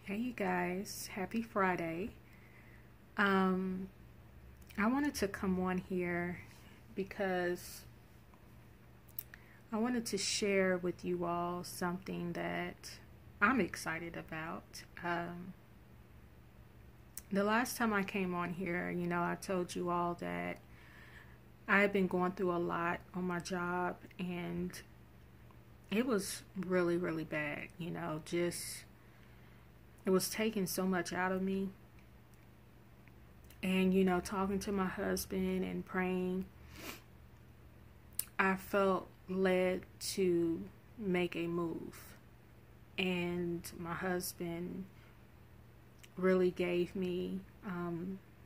Hey you guys, happy Friday. Um, I wanted to come on here because I wanted to share with you all something that I'm excited about. The last time I came on here, I told you all that I had been going through a lot on my job and it was really, really bad, just it was taking so much out of me. And, talking to my husband and praying, I felt led to make a move. And my husband really gave me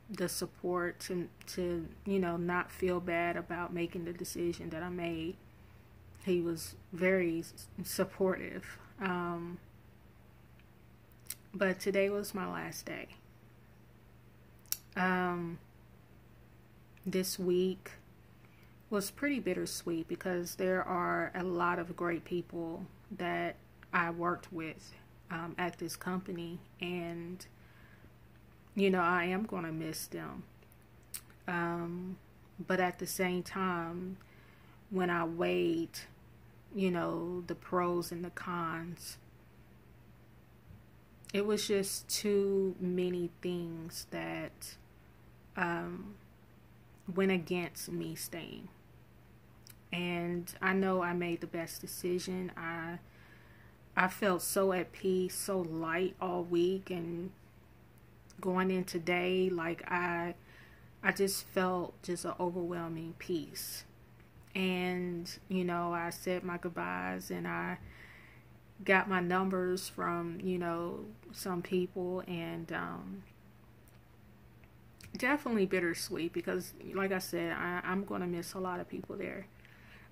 the support to not feel bad about making the decision that I made. He was very supportive. But today was my last day. This week was pretty bittersweet because there are a lot of great people that I worked with at this company, and I am going to miss them. But at the same time, when I weighed, the pros and the cons, it was just too many things that went against me staying. And I know I made the best decision. I felt so at peace, so light all week, and going in today, like I just felt just an overwhelming peace. And I said my goodbyes, and I got my numbers from some people, and definitely bittersweet because, like I said, I'm going to miss a lot of people there.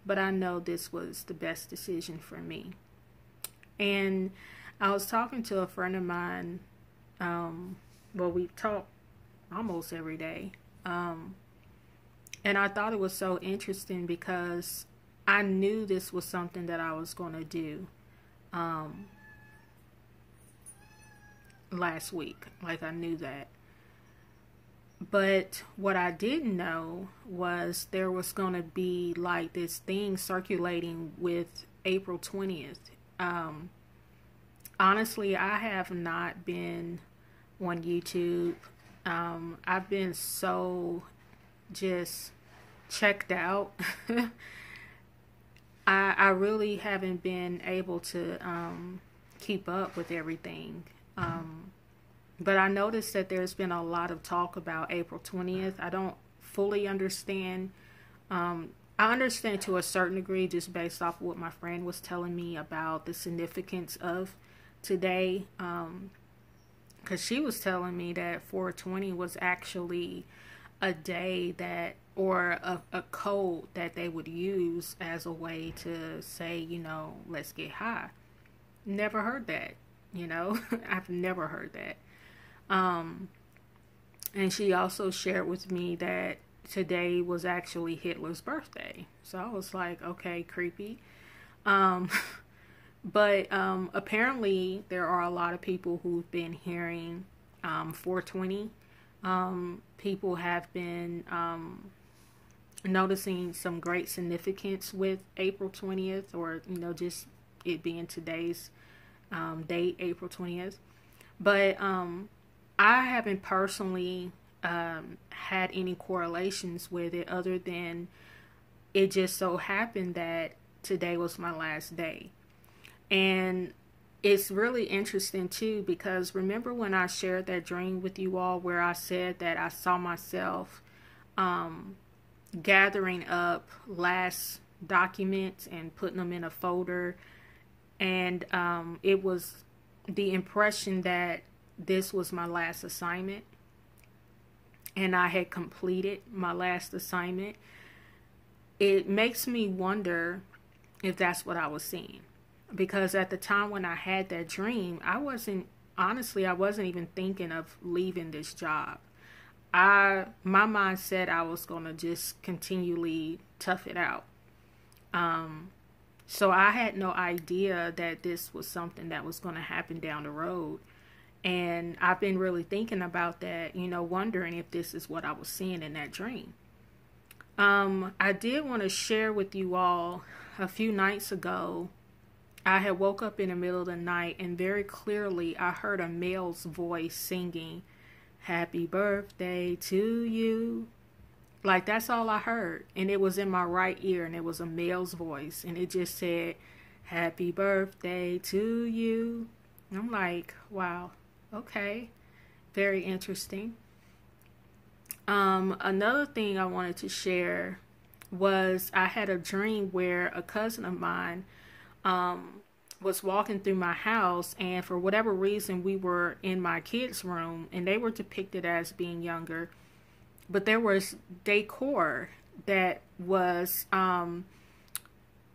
But I know this was the best decision for me. And I was talking to a friend of mine. We talk almost every day. And I thought it was so interesting because I knew this was something that I was going to do last week. Like, I knew that. But what I didn't know was there was going to be like this thing circulating with April 20th. Honestly, I have not been on YouTube. I've been so just checked out. I really haven't been able to keep up with everything. But I noticed that there's been a lot of talk about April 20th. I don't fully understand. I understand to a certain degree just based off of what my friend was telling me about the significance of today. Because she was telling me that 420 was actually a day that, or a code that they would use as a way to say, let's get high. Never heard that, I've never heard that. And she also shared with me that today was actually Hitler's birthday. So I was like, okay, creepy. But apparently there are a lot of people who've been hearing 420. People have been noticing some great significance with April 20th, or, just it being today's date, April 20th. But I haven't personally had any correlations with it other than it just so happened that today was my last day. And it's really interesting too because remember when I shared that dream with you all where I said that I saw myself gathering up last documents and putting them in a folder, and it was the impression that this was my last assignment and I had completed my last assignment. It makes me wonder if that's what I was seeing, because at the time when I had that dream, I wasn't even thinking of leaving this job. My mind said I was going to just continually tough it out. So I had no idea that this was something that was going to happen down the road. And I've been really thinking about that, wondering if this is what I was seeing in that dream. I did want to share with you all a few nights ago. I had woke up in the middle of the night and very clearly I heard a male's voice singing, "Happy birthday to you." Like, that's all I heard. And it was in my right ear and it was a male's voice. And it just said, "Happy birthday to you." And I'm like, wow, okay. Very interesting. Another thing I wanted to share was I had a dream where a cousin of mine was walking through my house, and for whatever reason we were in my kids' room and they were depicted as being younger, but there was decor that was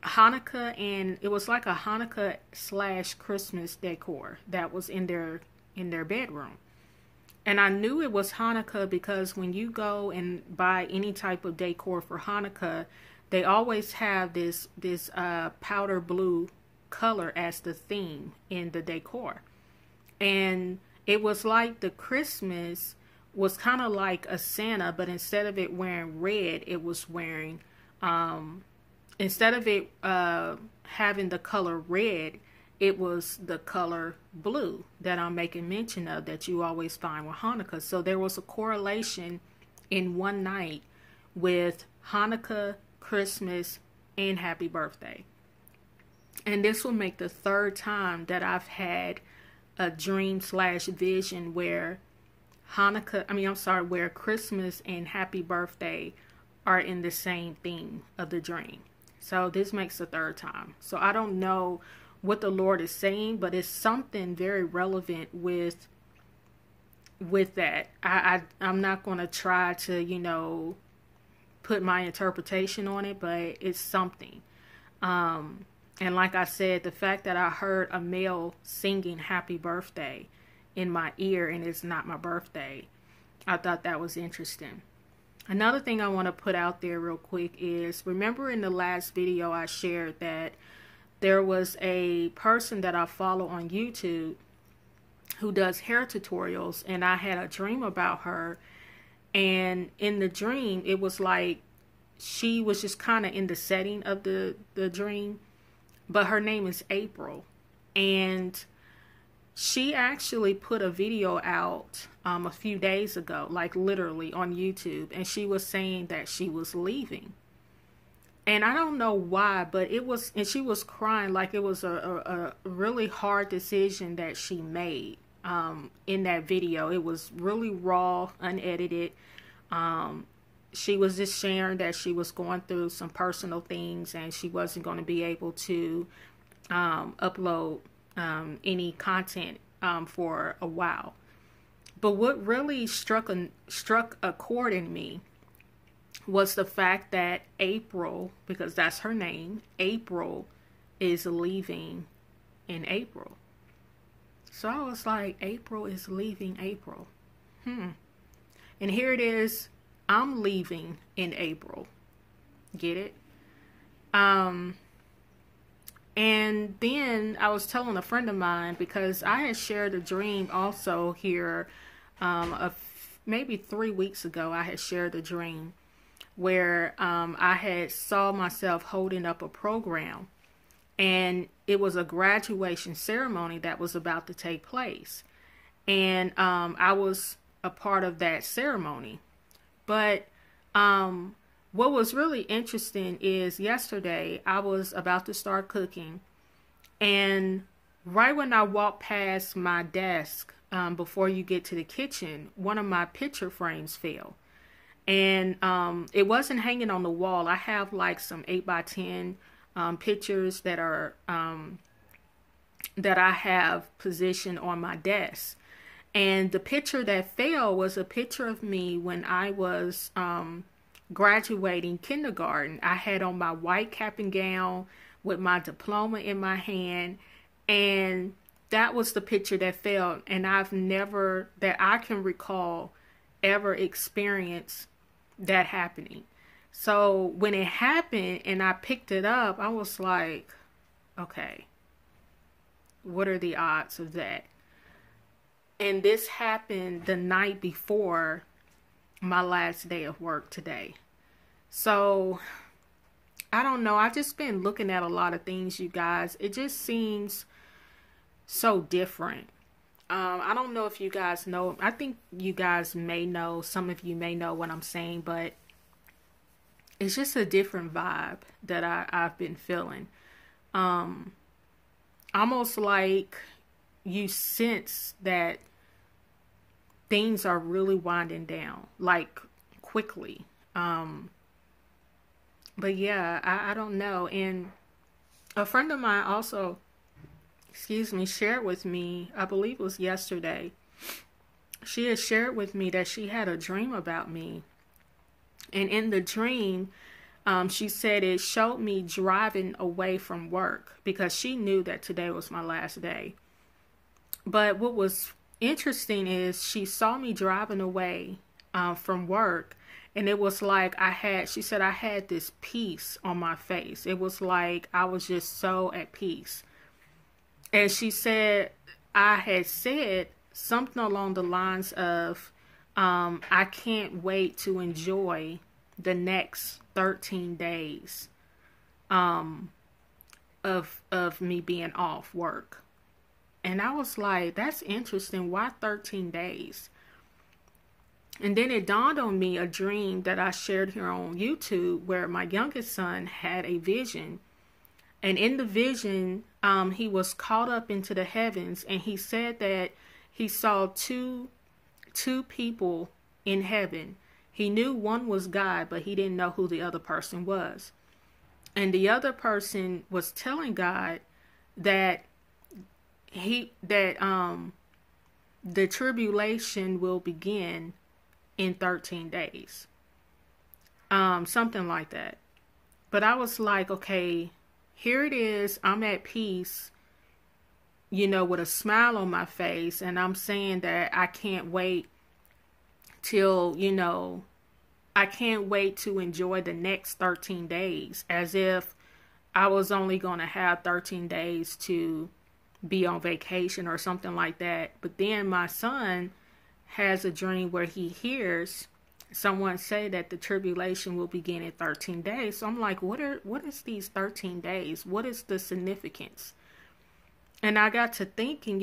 Hanukkah, and it was like a Hanukkah / Christmas decor that was in their bedroom. And I knew it was Hanukkah because when you go and buy any type of decor for Hanukkah, they always have this powder blue color as the theme in the decor. And it was like the Christmas was kind of like a Santa, but instead of it wearing red, it was wearing, instead of it having the color red, it was the color blue that I'm making mention of that you always find with Hanukkah. So there was a correlation in one night with Hanukkah, Christmas, and happy birthday. And this will make the third time that I've had a dream / vision where where Christmas and happy birthday are in the same theme of the dream. So this makes the third time. So I don't know what the Lord is saying, but it's something very relevant with that. I'm not going to try to, put my interpretation on it, but it's something. And like I said, the fact that I heard a male singing happy birthday in my ear and it's not my birthday, I thought that was interesting. Another thing I want to put out there real quick is, remember in the last video I shared that there was a person that I follow on YouTube who does hair tutorials, and I had a dream about her. And in the dream, it was like she was just kind of in the setting of the dream, but her name is April. And she actually put a video out a few days ago, like literally on YouTube, and she was saying that she was leaving. And I don't know why, but and she was crying like it was a really hard decision that she made in that video. It was really raw, unedited. She was just sharing that she was going through some personal things and she wasn't going to be able to upload any content for a while. But what really struck a chord in me was the fact that April, because that's her name, April is leaving in April. So I was like, April is leaving April. And here it is, I'm leaving in April. Get it? And then I was telling a friend of mine, because I had shared a dream also here maybe 3 weeks ago. I had shared a dream where I had saw myself holding up a program, and it was a graduation ceremony that was about to take place, and I was a part of that ceremony. But what was really interesting is yesterday I was about to start cooking, and right when I walked past my desk before you get to the kitchen, one of my picture frames fell. And it wasn't hanging on the wall. I have like some 8x10 pictures that are that I have positioned on my desk. And the picture that fell was a picture of me when I was graduating kindergarten. I had on my white cap and gown with my diploma in my hand, and that was the picture that fell. And I've never, that I can recall, ever experienced that happening. So when it happened and I picked it up, I was like, okay, what are the odds of that? And this happened the night before my last day of work today. So I don't know. I've just been looking at a lot of things, you guys. It just seems so different. I don't know if you guys know. I think you guys may know. Some of you may know what I'm saying, but it's just a different vibe that I've been feeling. Almost like you sense that things are really winding down, like quickly. But yeah, I don't know. And a friend of mine also, shared with me, I believe it was yesterday, she had shared with me that she had a dream about me. And in the dream, she said it showed me driving away from work because she knew that today was my last day. But what was interesting is she saw me driving away from work, and it was like she said I had this peace on my face. It was like I was just so at peace. And she said I had said something along the lines of, I can't wait to enjoy the next 13 days of me being off work. And I was like, that's interesting. Why 13 days? And then it dawned on me a dream that I shared here on YouTube where my youngest son had a vision. And in the vision, he was caught up into the heavens, and he said that he saw two people in heaven. He knew one was God, but he didn't know who the other person was. And the other person was telling God that the tribulation will begin in 13 days. Something like that. But I was like, okay, here it is. I'm at peace, with a smile on my face. And I'm saying that I can't wait till, I can't wait to enjoy the next 13 days, as if I was only going to have 13 days to be on vacation or something like that. But then my son has a dream where he hears someone say that the tribulation will begin in 13 days. So I'm like, what is these 13 days? What is the significance? And I got to thinking,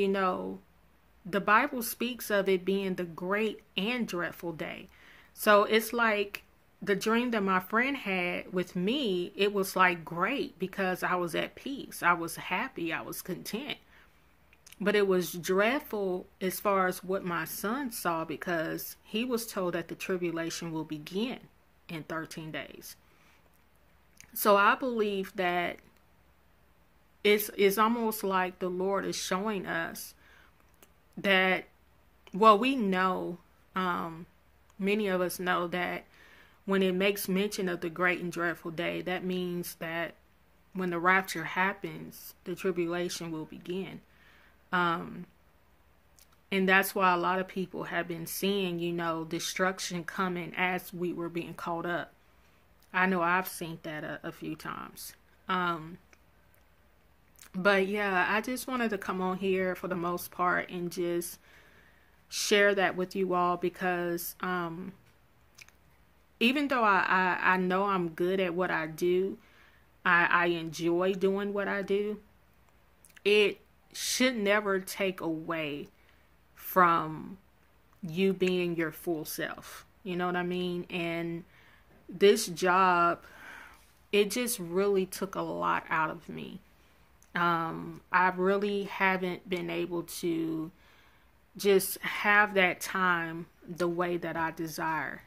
the Bible speaks of it being the great and dreadful day. So it's like the dream that my friend had with me, it was like great because I was at peace. I was happy. I was content. But it was dreadful as far as what my son saw, because he was told that the tribulation will begin in 13 days. So I believe that it's almost like the Lord is showing us that, we know, many of us know that when it makes mention of the great and dreadful day, that means that when the rapture happens, the tribulation will begin. And that's why a lot of people have been seeing, destruction coming as we were being caught up. I know I've seen that a few times. But yeah, I just wanted to come on here for the most part and just share that with you all, because even though I know I'm good at what I do, I enjoy doing what I do, it should never take away from you being your full self. You know what I mean? And this job, it just really took a lot out of me. I really haven't been able to just have that time the way that I desire,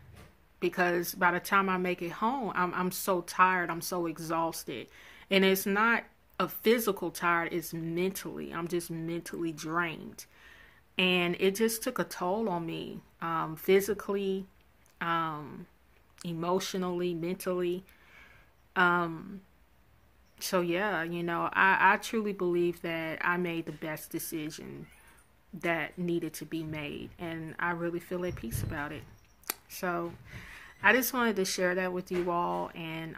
because by the time I make it home, I'm so tired. I'm so exhausted. And it's not a physical tired, it's mentally. I'm just mentally drained. And it just took a toll on me, physically, emotionally, mentally. So yeah, I truly believe that I made the best decision that needed to be made, and I really feel at peace about it. So I just wanted to share that with you all, and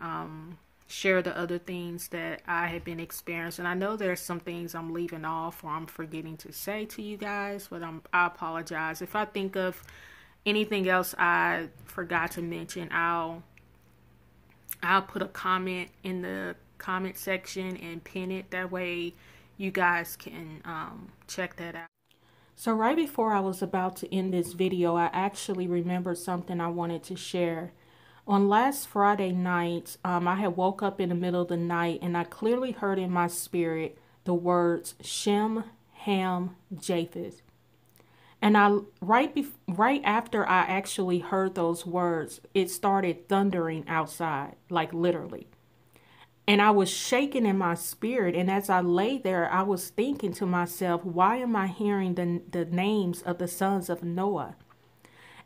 share the other things that I have been experiencing. I know there's some things I'm leaving off or I'm forgetting to say to you guys, but I apologize. If I think of anything else I forgot to mention, I'll put a comment in the comment section and pin it. That way you guys can check that out. So right before I was about to end this video, I actually remembered something I wanted to share. On last Friday night, I had woke up in the middle of the night and I clearly heard in my spirit the words Shem, Ham, Japheth. And right after I actually heard those words, it started thundering outside, like literally. And I was shaking in my spirit. And as I lay there, I was thinking to myself, why am I hearing the names of the sons of Noah?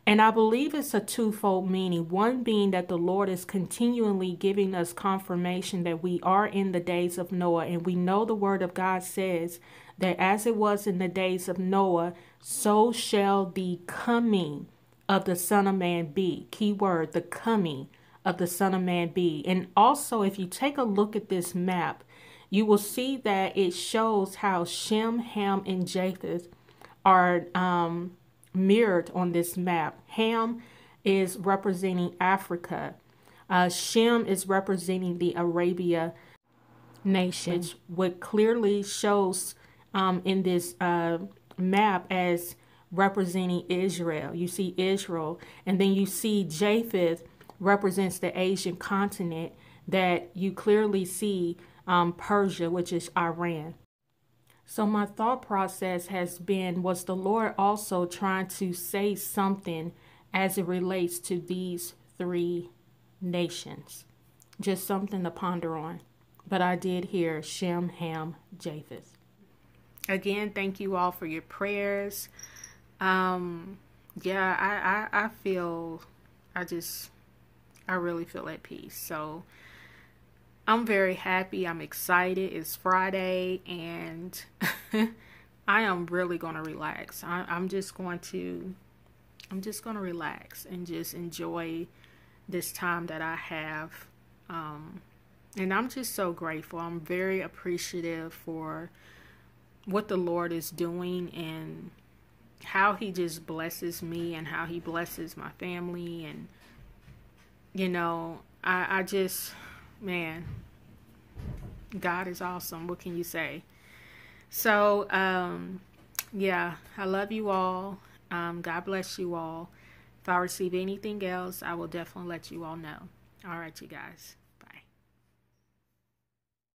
And I believe it's a twofold meaning. One being that the Lord is continually giving us confirmation that we are in the days of Noah. And we know the word of God says that as it was in the days of Noah, so shall the coming of the Son of Man be. Key word, the coming of the Son of Man be. And also, if you take a look at this map, you will see that it shows how Shem, Ham, and Japheth are mirrored on this map. Ham is representing Africa. Shem is representing the Arabia nation, which clearly shows in this map as representing Israel. You see Israel, and then you see Japheth represents the Asian continent that you clearly see Persia, which is Iran. So my thought process has been, was the Lord also trying to say something as it relates to these three nations? Just something to ponder on. But I did hear Shem, Ham, Japheth. Again, thank you all for your prayers. I feel, I really feel at peace. So I'm very happy. I'm excited. It's Friday and I am really going to relax. I'm just going to relax and just enjoy this time that I have. And I'm just so grateful. I'm very appreciative for what the Lord is doing and how he just blesses me and how he blesses my family. And, you know, I just, man, God is awesome. What can you say? So, yeah, I love you all. God bless you all. If I receive anything else, I will definitely let you all know. All right, you guys.